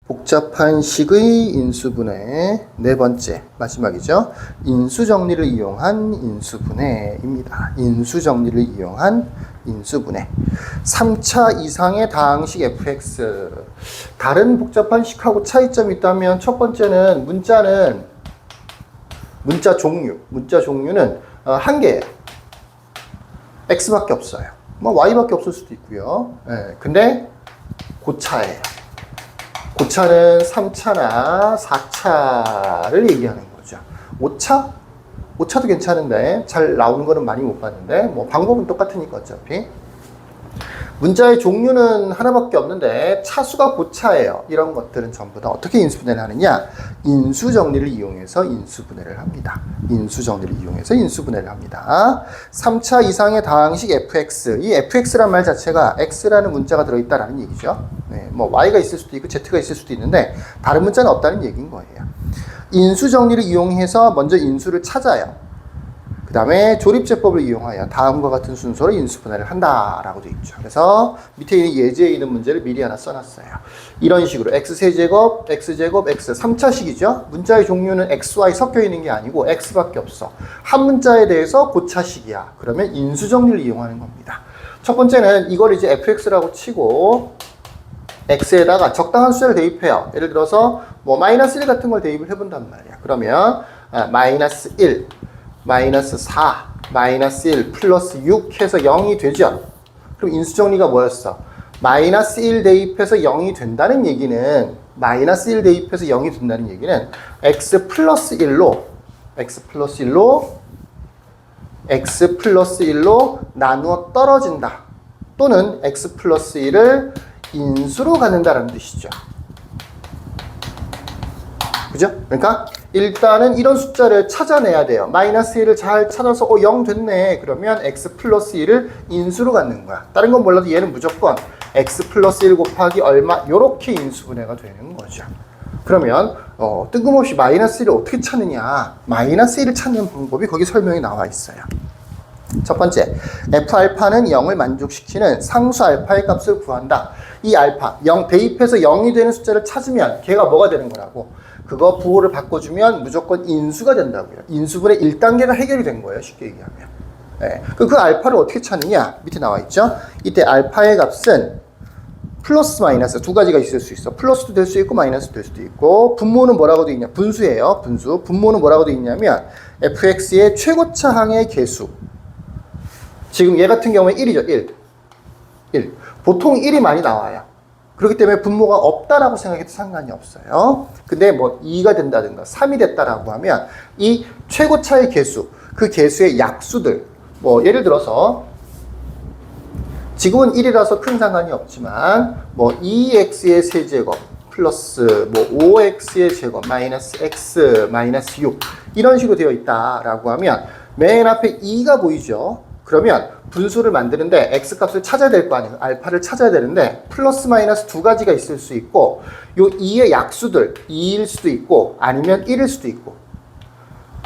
복잡한 식의 인수분해 네 번째 마지막이죠. 인수정리를 이용한 인수분해입니다. 인수정리를 이용한 인수분해. 3차 이상의 다항식 fx. 다른 복잡한 식하고 차이점이 있다면 첫 번째는 문자 종류는 한 개예요. x밖에 없어요. 뭐 y밖에 없을 수도 있고요. 근데 고차예요. 고차는 3차나 4차를 얘기하는 거죠. 5차? 5차도 괜찮은데 잘 나오는 거는 많이 못 봤는데 뭐 방법은 똑같으니까 어차피. 문자의 종류는 하나밖에 없는데 차수가 고차예요. 이런 것들은 전부 다 어떻게 인수분해를 하느냐? 인수정리를 이용해서 인수분해를 합니다. 인수정리를 이용해서 인수분해를 합니다. 3차 이상의 다항식 fx. 이 fx란 말 자체가 x라는 문자가 들어있다라는 얘기죠. 뭐 y가 있을 수도 있고 z가 있을 수도 있는데 다른 문자는 없다는 얘기인 거예요. 인수정리를 이용해서 먼저 인수를 찾아요. 그 다음에 조립제법을 이용하여 다음과 같은 순서로 인수분해를 한다라고 되어 있죠. 그래서 밑에 있는 예제에 있는 문제를 미리 하나 써놨어요. 이런 식으로 x세제곱, x제곱, x 3차식이죠. 문자의 종류는 x, y 섞여 있는 게 아니고 x밖에 없어. 한 문자에 대해서 고차식이야. 그러면 인수정리를 이용하는 겁니다. 첫 번째는 이걸 이제 fx라고 치고 x에다가 적당한 숫자를 대입해요. 예를 들어서 뭐 마이너스 1 같은 걸 대입을 해본단 말이야. 그러면 마이너스 1 마이너스 4, 마이너스 1, 플러스 6 해서 0이 되죠? 그럼 인수정리가 뭐였어? 마이너스 1 대입해서 0이 된다는 얘기는, 마이너스 1 대입해서 0이 된다는 얘기는 x 플러스 1로 나누어 떨어진다. 또는 x 플러스 1을 인수로 갖는다라는 뜻이죠. 그죠? 그러니까 일단은 이런 숫자를 찾아내야 돼요. 마이너스 1을 잘 찾아서 0 됐네. 그러면 x 플러스 1을 인수로 갖는 거야. 다른 건 몰라도 얘는 무조건 x 플러스 1 곱하기 얼마 이렇게 인수분해가 되는 거죠. 그러면 뜬금없이 마이너스 1을 어떻게 찾느냐. 마이너스 1을 찾는 방법이 거기 설명이 나와 있어요. 첫 번째, f알파는 0을 만족시키는 상수 알파의 값을 구한다. 이 알파, 0 대입해서 0이 되는 숫자를 찾으면 걔가 뭐가 되는 거라고? 그거 부호를 바꿔주면 무조건 인수가 된다고요. 인수분의 1단계가 해결이 된 거예요. 쉽게 얘기하면. 그 알파를 어떻게 찾느냐? 밑에 나와 있죠. 이때 알파의 값은 플러스 마이너스 두 가지가 있을 수 있어. 플러스도 될 수 있고 마이너스도 될 수도 있고, 분모는 뭐라고 되어 있냐? 분수예요. 분수. 분모는 뭐라고 되어 있냐면 fx의 최고차항의 개수. 지금 얘 같은 경우에 1이죠. 1. 보통 1이 많이 나와요. 그렇기 때문에 분모가 없다라고 생각해도 상관이 없어요. 근데 뭐 2가 된다든가 3이 됐다라고 하면 이 최고차의 개수, 그 개수의 약수들, 뭐 예를 들어서 지금은 1이라서 큰 상관이 없지만 뭐 2x의 세제곱 플러스 뭐 5x의 제곱 마이너스 x 마이너스 6 이런 식으로 되어 있다라고 하면 맨 앞에 2가 보이죠. 그러면 분수를 만드는데 x값을 찾아야 될 거 아니에요. 알파를 찾아야 되는데 플러스 마이너스 두 가지가 있을 수 있고 요 2의 약수들 2일 수도 있고 아니면 1일 수도 있고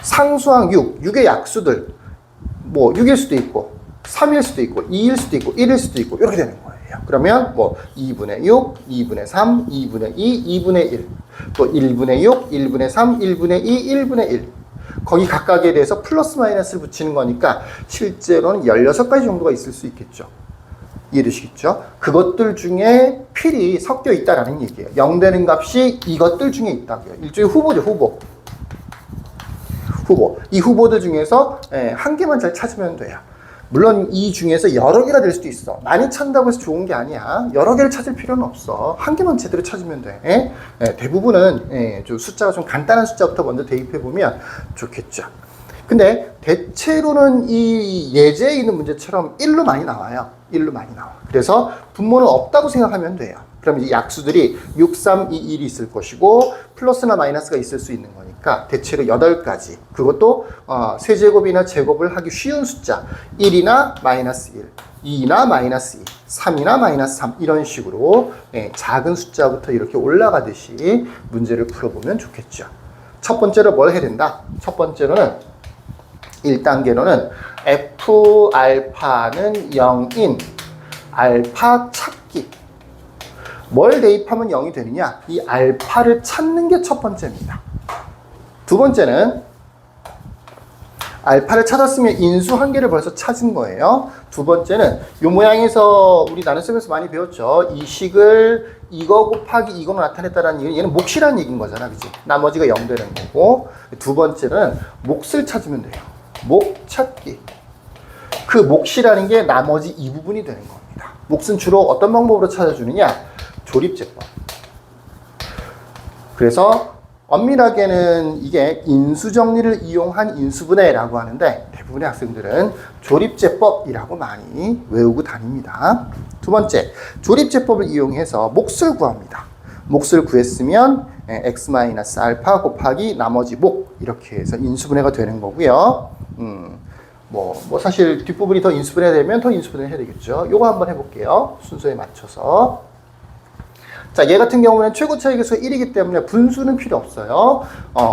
상수항 6의 약수들 뭐 6일 수도 있고 3일 수도 있고 2일 수도 있고 1일 수도 있고 이렇게 되는 거예요. 그러면 뭐 2분의 6, 2분의 3, 2분의 2, 2분의 1 또 1분의 6, 1분의 3, 1분의 2, 1분의 1 거기 각각에 대해서 플러스 마이너스를 붙이는 거니까 실제로는 16가지 정도가 있을 수 있겠죠. 이해되시겠죠? 그것들 중에 필이 섞여 있다라는 얘기예요. 0 되는 값이 이것들 중에 있다고요. 일종의 후보죠, 후보. 이 후보들 중에서 한 개만 잘 찾으면 돼요. 물론 이 중에서 여러 개가 될 수도 있어. 많이 찾는다고 해서 좋은 게 아니야. 여러 개를 찾을 필요는 없어. 한 개만 제대로 찾으면 돼. 대부분은 좀 숫자가 좀 간단한 숫자부터 먼저 대입해보면 좋겠죠. 근데 대체로는 이 예제에 있는 문제처럼 1로 많이 나와요. 1로 많이 나와. 그래서 분모는 없다고 생각하면 돼요. 그럼 이 약수들이 6, 3, 2, 1이 있을 것이고 플러스나 마이너스가 있을 수 있는 거니까 대체로 8가지. 그것도 세제곱이나 제곱을 하기 쉬운 숫자 1이나 마이너스 1, 2나 마이너스 2, 3이나 마이너스 3 이런 식으로 작은 숫자부터 이렇게 올라가듯이 문제를 풀어보면 좋겠죠. 첫 번째로 뭘 해야 된다? 첫 번째로는 1단계로는 F알파는 0인 알파 찾기. 뭘 대입하면 0이 되느냐? 이 알파를 찾는 게 첫 번째입니다. 두 번째는 알파를 찾았으면 인수 한 개를 벌써 찾은 거예요. 두 번째는 이 모양에서 우리 나눗셈에서 많이 배웠죠. 이 식을 이거 곱하기 이거로 나타냈다라는 얘기는 얘는 몫이라는 얘기인 거잖아. 그치? 나머지가 0 되는 거고. 두 번째는 몫을 찾으면 돼요. 몫 찾기. 그 몫이라는 게 나머지 이 부분이 되는 겁니다. 몫은 주로 어떤 방법으로 찾아주느냐? 조립제법. 그래서 엄밀하게는 이게 인수정리를 이용한 인수분해라고 하는데 대부분의 학생들은 조립제법이라고 많이 외우고 다닙니다. 두 번째, 조립제법을 이용해서 몫을 구합니다. 몫을 구했으면 x-알파 곱하기 나머지 몫 이렇게 해서 인수분해가 되는 거고요. 뭐 사실 뒷부분이 더 인수분해 되면 더 인수분해 해야 되겠죠. 요거 한번 해볼게요. 순서에 맞춰서. 자, 얘 같은 경우는 최고 차이 계수가 1이기 때문에 분수는 필요 없어요.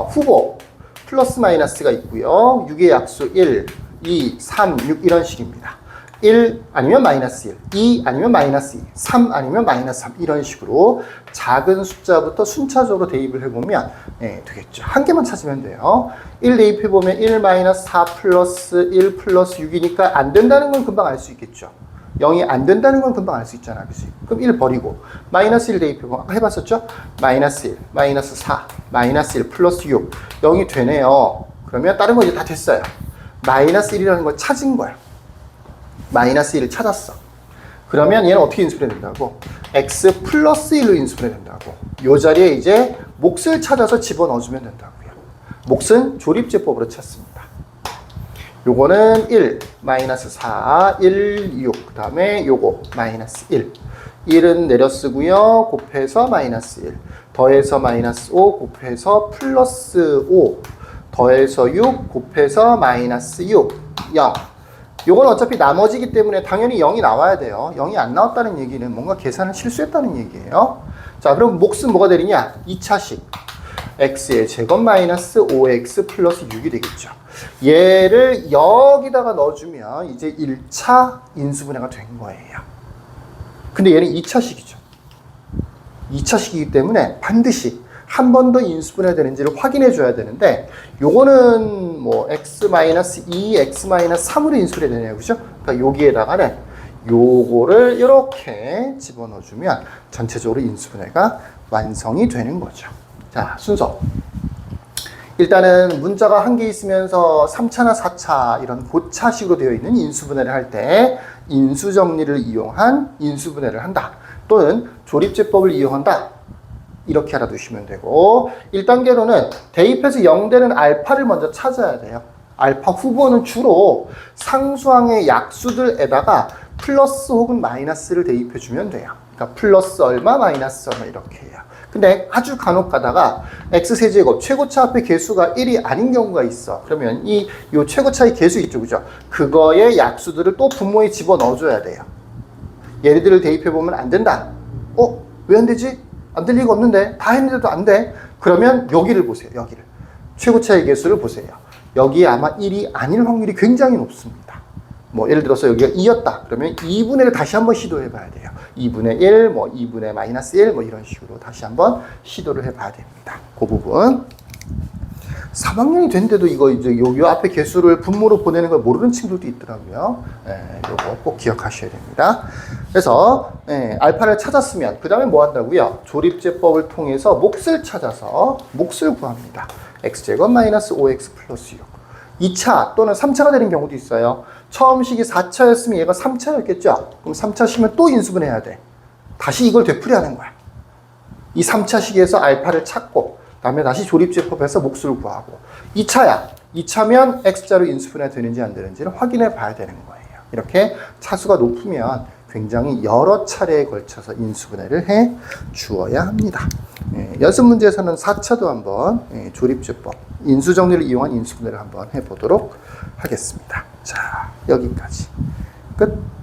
후보 플러스 마이너스가 있고요. 6의 약수 1, 2, 3, 6 이런 식입니다. 1 아니면 마이너스 1, 2 아니면 마이너스 2, 3 아니면 마이너스 3 이런 식으로 작은 숫자부터 순차적으로 대입을 해보면 되겠죠. 한 개만 찾으면 돼요. 1 대입해보면 1 마이너스 4 플러스 1 플러스 6이니까 안 된다는 건 금방 알 수 있겠죠. 0이 안 된다는 건 금방 알 수 있잖아. 그치? 그럼 1 버리고 마이너스 1 대입해보면 아까 해봤었죠? 마이너스 1, 마이너스 4, 마이너스 1 플러스 6 0이 되네요. 그러면 다른 거 이제 다 됐어요. 마이너스 1이라는 걸 찾은 거야. 마이너스 1을 찾았어. 그러면 얘는 어떻게 인수분해 된다고? x 플러스 1로 인수분해 된다고. 이 자리에 이제 몫을 찾아서 집어넣어주면 된다고요. 몫은 조립제법으로 찾습니다. 요거는 1, 마이너스 4, 1, 6. 그 다음에 요거, 마이너스 1. 1은 내려 쓰고요. 곱해서 마이너스 1. 더해서 마이너스 5, 곱해서 플러스 5. 더해서 6, 곱해서 마이너스 6. 0. 요건 어차피 나머지기 때문에 당연히 0이 나와야 돼요. 0이 안 나왔다는 얘기는 뭔가 계산을 실수했다는 얘기예요. 자, 그럼 몫은 뭐가 되느냐? 2차식. x의 제곱 마이너스 5x 플러스 6이 되겠죠. 얘를 여기다가 넣어주면 이제 1차 인수분해가 된 거예요. 근데 얘는 2차식이죠. 2차식이기 때문에 반드시 한 번 더 인수분해 되는지를 확인해 줘야 되는데 요거는 뭐 x-2, x-3으로 인수분해 되네요. 그죠? 그러니까 여기에다가는 요거를 이렇게 집어넣어 주면 전체적으로 인수분해가 완성이 되는 거죠. 자, 순서. 일단은 문자가 한 개 있으면서 3차나 4차 이런 고차식으로 되어 있는 인수분해를 할 때 인수정리를 이용한 인수분해를 한다. 또는 조립제법을 이용한다. 이렇게 알아두시면 되고 1단계로는 대입해서 0되는 알파를 먼저 찾아야 돼요. 알파 후보는 주로 상수항의 약수들에다가 플러스 혹은 마이너스를 대입해주면 돼요. 그러니까 플러스 얼마, 마이너스 얼마 이렇게 해요. 근데 아주 간혹 가다가 x세제곱 최고차 앞에 개수가 1이 아닌 경우가 있어. 그러면 요 최고차의 개수 있죠, 그죠? 그거의 약수들을 또 분모에 집어 넣어줘야 돼요. 얘네들을 대입해보면 안 된다. 왜 안 되지? 안 될 리가 없는데 다 했는데도 안 돼. 그러면 여기를 보세요. 여기를. 최고차의 개수를 보세요. 여기에 아마 1이 아닐 확률이 굉장히 높습니다. 뭐 예를 들어서 여기가 2였다. 그러면 2분의를 다시 한번 시도해 봐야 돼요. 2분의 1, 뭐 2분의 마이너스 1, 뭐 이런 식으로 다시 한번 시도를 해 봐야 됩니다. 그 부분. 3학년이 됐는데도 이거 이제 요 앞에 개수를 분모로 보내는 걸 모르는 친구들도 있더라고요. 요거 꼭 기억하셔야 됩니다. 그래서 알파를 찾았으면 그 다음에 뭐 한다고요? 조립제법을 통해서 몫을 찾아서 몫을 구합니다. x제곱 마이너스 5x 플러스 6. 2차 또는 3차가 되는 경우도 있어요. 처음 식이 4차였으면 얘가 3차였겠죠? 그럼 3차 식이면 또 인수분해야 돼. 다시 이걸 되풀이하는 거야. 이 3차 식에서 알파를 찾고 다음에 다시 조립제법에서 몫을 구하고 2차야. 2차면 x자로 인수분해 되는지 안 되는지를 확인해 봐야 되는 거예요. 이렇게 차수가 높으면 굉장히 여러 차례에 걸쳐서 인수분해를 해 주어야 합니다. 연습 문제에서는 4차도 한번 조립제법, 인수정리를 이용한 인수분해를 한번 해보도록 하겠습니다. 자, 여기까지. 끝.